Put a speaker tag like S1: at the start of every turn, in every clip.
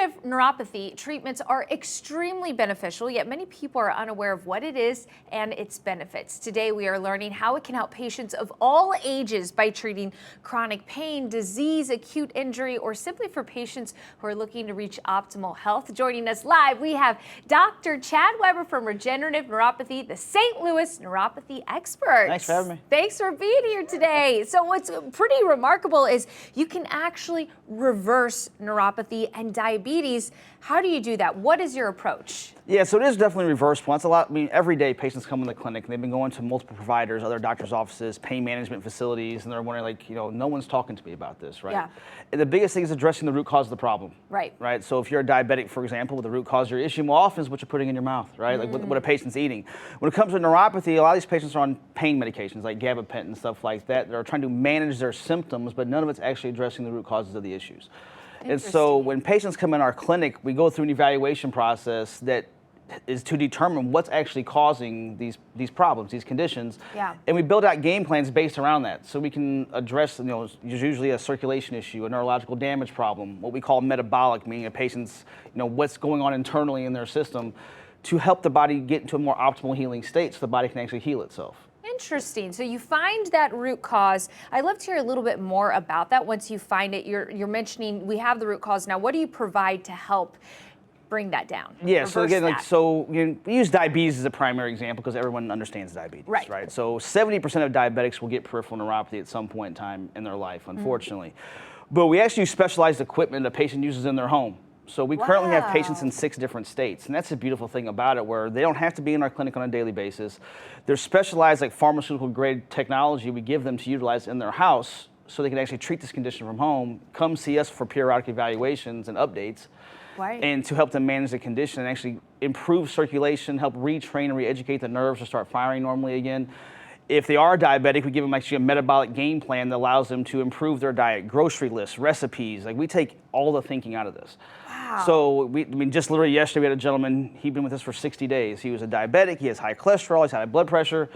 S1: Regenerative neuropathy treatments are extremely beneficial, yet many people are unaware of what it is and its benefits. Today, we are learning how it can help patients of all ages by treating chronic pain, disease, acute injury, or simply for patients who are looking to reach optimal health. Joining us live, we have Dr. Chad Weber from Regenerative Neuropathy, the St. Louis neuropathy expert.
S2: Thanks for having me.
S1: Thanks for being here today. So what's pretty remarkable is you can actually reverse neuropathy and diabetes. How do you do that? What is your approach?
S2: Yeah, so it is definitely reversible. It's a lot. I mean, every day patients come in the clinic and they've been going to multiple providers, other doctors' offices, pain management facilities, and they're wondering, like, no one's talking to me about this, right?
S1: Yeah.
S2: And the biggest thing is addressing the root cause of the problem.
S1: Right.
S2: Right. So if you're a diabetic, for example, the root cause of your issue more often is what you're putting in your mouth, right? Like what a patient's eating. When it comes to neuropathy, a lot of these patients are on pain medications like gabapentin and stuff like that. They're trying to manage their symptoms, but none of it's actually addressing the root causes of the issues. And so when patients come in our clinic, we go through an evaluation process that is to determine what's actually causing these problems, these conditions.
S1: Yeah.
S2: And we build out game plans based around that. So we can address, there's usually a circulation issue, a neurological damage problem, what we call metabolic, meaning a patient's, what's going on internally in their system to help the body get into a more optimal healing state so the body can actually heal itself.
S1: Interesting. So you find that root cause. I'd love to hear a little bit more about that. Once you find it, you're mentioning we have the root cause. Now, what do you provide to help bring that down?
S2: Yeah, so again, we use diabetes as a primary example because everyone understands diabetes, right? So 70% of diabetics will get peripheral neuropathy at some point in time in their life, unfortunately. But we actually use specialized equipment a patient uses in their home. So we currently have patients in 6 different states, and that's the beautiful thing about it, where they don't have to be in our clinic on a daily basis. There's specialized, like pharmaceutical grade technology we give them to utilize in their house so they can actually treat this condition from home, come see us for periodic evaluations and updates, and to help them manage the condition and actually improve circulation, help retrain and re-educate the nerves to start firing normally again. If they are diabetic, we give them actually a metabolic game plan that allows them to improve their diet, grocery lists, recipes. Like, we take all the thinking out of this.
S1: Wow.
S2: So just literally yesterday we had a gentleman, he'd been with us for 60 days. He was a diabetic, he has high cholesterol, he's high blood pressure,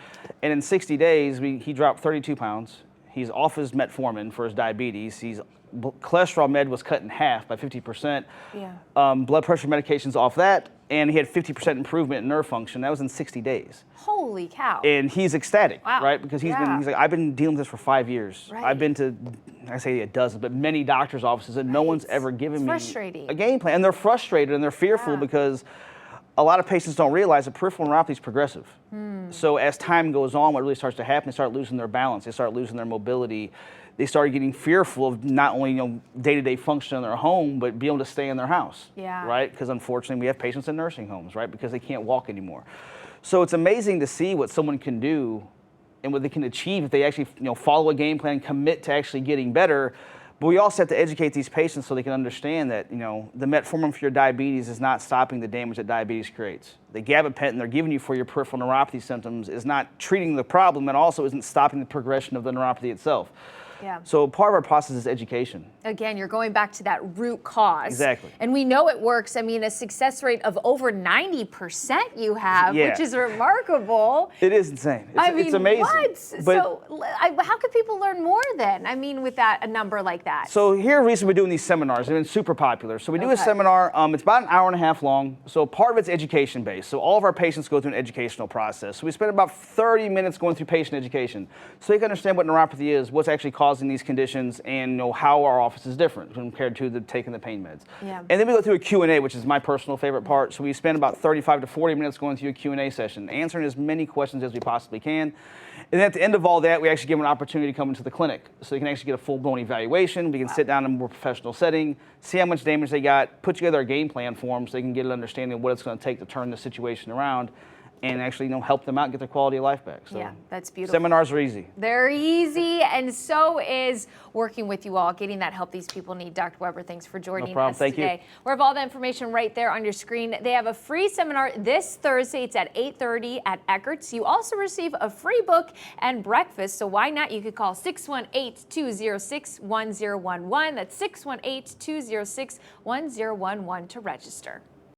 S2: and in 60 days he dropped 32 pounds. He's off his metformin for his diabetes. Cholesterol med was cut in half by 50%.
S1: Yeah.
S2: Blood pressure medications off that, and he had 50% improvement in nerve function. That was in 60 days.
S1: Holy cow.
S2: And he's ecstatic,
S1: Wow.
S2: right? Because he's like, I've been dealing with this for 5 years.
S1: Right.
S2: I've been to, I say a dozen, but many doctors' offices, and no one's ever given me a game plan. And they're frustrated and they're fearful because a lot of patients don't realize that peripheral neuropathy is progressive. So as time goes on, what really starts to happen, they start losing their balance, they start losing their mobility. They start getting fearful of not only day-to-day function in their home, but be able to stay in their house, right? Because unfortunately, we have patients in nursing homes, right? Because they can't walk anymore. So it's amazing to see what someone can do and what they can achieve if they actually follow a game plan, commit to actually getting better. But we also have to educate these patients so they can understand that the metformin for your diabetes is not stopping the damage that diabetes creates. The gabapentin they're giving you for your peripheral neuropathy symptoms is not treating the problem, and also isn't stopping the progression of the neuropathy itself.
S1: Yeah.
S2: So part of our process is education.
S1: Again, you're going back to that root cause.
S2: Exactly.
S1: And we know it works. I mean, a success rate of over 90% you have, which is remarkable.
S2: It is insane. It's amazing.
S1: What? So how could people learn more then? I mean, with a number like that.
S2: So here recently we're doing these seminars. They've been super popular. So we do a seminar. It's about an hour and a half long. So part of it's education based. So all of our patients go through an educational process. So we spend about 30 minutes going through patient education. So they can understand what neuropathy is, what's actually causing these conditions, and how our office is different compared to taking the pain meds.
S1: Yeah.
S2: And then we go through a Q&A, which is my personal favorite part. So we spend about 35 to 40 minutes going through a Q&A session, answering as many questions as we possibly can. And then at the end of all that, we actually give them an opportunity to come into the clinic so they can actually get a full-blown evaluation. We can sit down in a more professional setting, see how much damage they got, put together a game plan for them so they can get an understanding of what it's going to take to turn the situation around and actually help them out and get their quality of life back. So
S1: yeah, that's beautiful.
S2: Seminars are easy.
S1: They're easy, and so is working with you all, getting that help these people need. Dr. Weber, thanks for joining us today. We have all the information right there on your screen. They have a free seminar this Thursday. It's at 8:30 at Eckert's. You also receive a free book and breakfast, so why not? You could call 618-206-1011. That's 618-206-1011 to register.